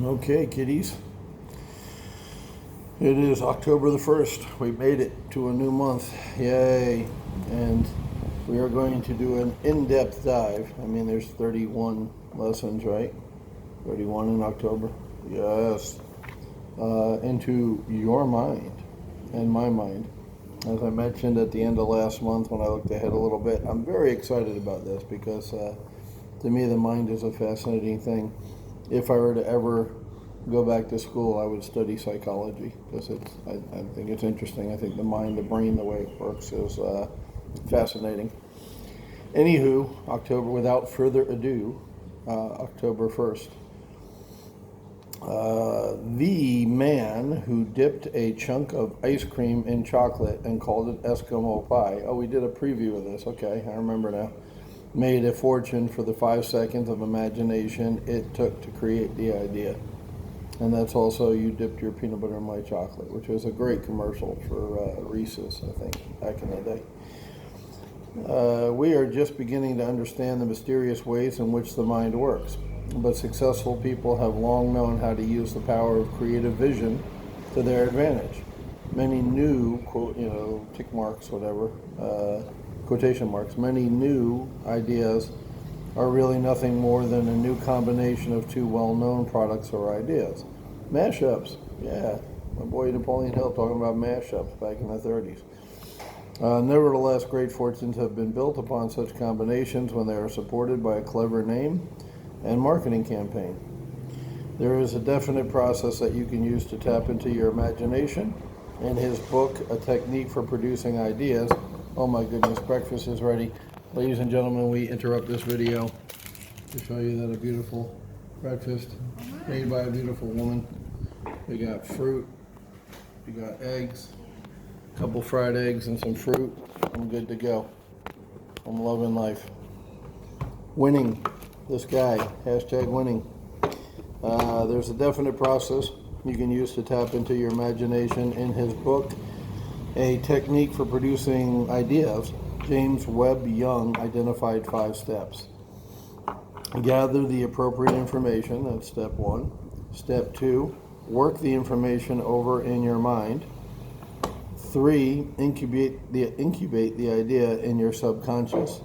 Okay, kiddies. It is October the 1st. We made it to a new month. Yay. And we are going to do an in-depth dive. I mean, there's 31 lessons, right? 31 in October. Yes. Into your mind and my mind. As I mentioned at the end of last month when I looked ahead a little bit, I'm very excited about this because to me the mind is a fascinating thing. If I were to ever go back to school, I would study psychology because I think it's interesting. I think the mind, the brain, the way it works is fascinating. Anywho, October, without further ado, October 1st. The man who dipped a chunk of ice cream in chocolate and called it Eskimo pie. Oh, we did a preview of this. Okay, I remember now. Made a fortune for the 5 seconds of imagination it took to create the idea. And that's also You Dipped Your Peanut Butter in My Chocolate, which was a great commercial for Reese's, I think, back in the day. We are just beginning to understand the mysterious ways in which the mind works. But successful people have long known how to use the power of creative vision to their advantage. Many new, quote, tick marks, whatever, quotation marks, many new ideas are really nothing more than a new combination of two well-known products or ideas. Mashups, yeah. My boy Napoleon Hill talking about mashups back in the 30s. Nevertheless, great fortunes have been built upon such combinations when they are supported by a clever name and marketing campaign. There is a definite process that you can use to tap into your imagination. In his book, A Technique for Producing Ideas, oh my goodness, breakfast is ready. Ladies and gentlemen, we interrupt this video to show you that a beautiful breakfast made by a beautiful woman. We got fruit, we got eggs, a couple fried eggs and some fruit. I'm good to go. I'm loving life. Winning. This guy, hashtag winning. There's a definite process you can use to tap into your imagination. In his book, A Technique for Producing Ideas, James Webb Young identified 5 steps. Gather the appropriate information, that's step 1. Step 2, work the information over in your mind. 3, incubate the idea in your subconscious.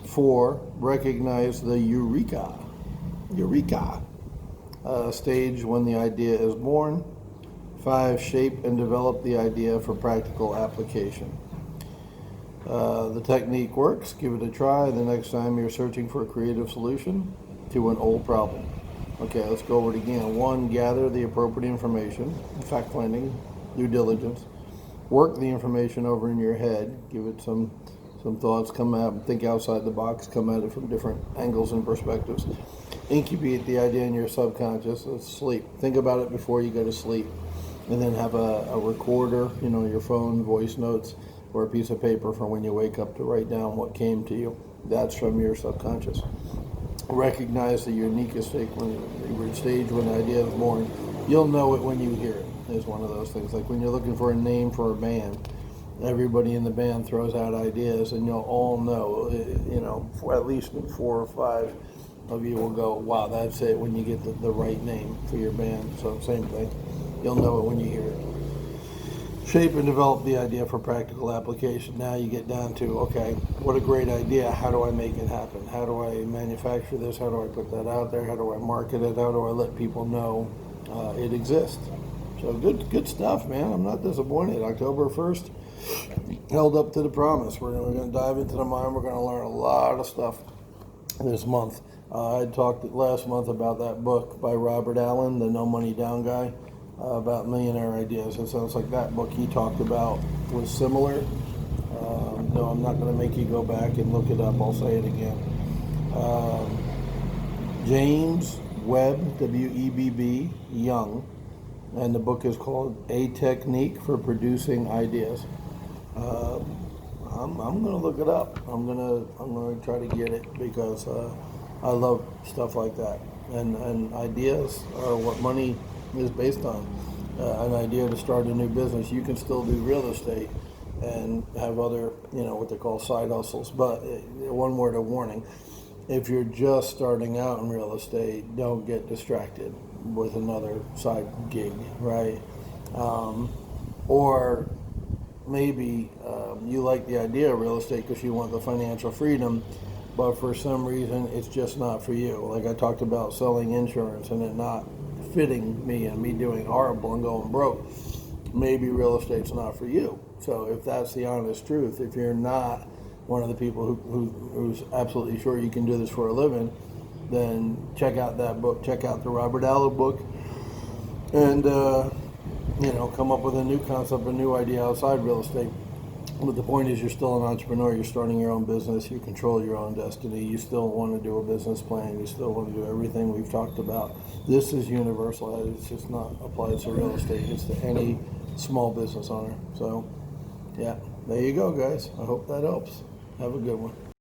4, recognize the eureka stage when the idea is born. 5, shape and develop the idea for practical application. The technique works. Give it a try the next time you're searching for a creative solution to an old problem. Okay, let's go over it again. 1, gather the appropriate information, fact-finding, due diligence. Work the information over in your head. Give it some thoughts, come out, think outside the box, come at it from different angles and perspectives. Incubate the idea in your subconscious. Let's sleep. Think about it before you go to sleep. And then have a recorder, your phone, voice notes, or a piece of paper for when you wake up to write down what came to you. That's from your subconscious. Recognize the unique stage when the idea is born. You'll know it when you hear it. Is one of those things. Like when you're looking for a name for a band, everybody in the band throws out ideas, and you'll all know, for at least 4 or 5 of you will go, wow, that's it, when you get the right name for your band. So same thing. You'll know it when you hear it. Shape and develop the idea for practical application. Now you get down to, okay, what a great idea. How do I make it happen? How do I manufacture this? How do I put that out there? How do I market it? How do I let people know it exists? So good stuff, man. I'm not disappointed. October 1st, held up to the promise. We're going to dive into the mind. We're going to learn a lot of stuff this month. I talked last month about that book by Robert Allen, the No Money Down guy, about millionaire ideas. It sounds like that book he talked about was similar. No, I'm not going to make you go back and look it up. I'll say it again. James Webb, W-E-B-B, Young, and the book is called A Technique for Producing Ideas. I'm going to look it up. I'm going to try to get it because I love stuff like that. And ideas are what money is based on. An idea to start a new business. You can still do real estate and have other, what they call side hustles. But one word of warning: if you're just starting out in real estate, don't get distracted. with another side gig, right? Or maybe you like the idea of real estate because you want the financial freedom, but for some reason it's just not for you. Like I talked about selling insurance and it not fitting me and me doing horrible and going broke. Maybe real estate's not for you. So if that's the honest truth, if you're not one of the people who's absolutely sure you can do this for a living, then check out that book, check out the Robert Allen book, and come up with a new concept, a new idea outside real estate. But the point is, you're still an entrepreneur. You're starting your own business. You control your own destiny. You still want to do a business plan. You still want to do everything we've talked about. This is universal. It's just not applied to real estate. It's to any small business owner. So, yeah, there you go, guys. I hope that helps. Have a good one.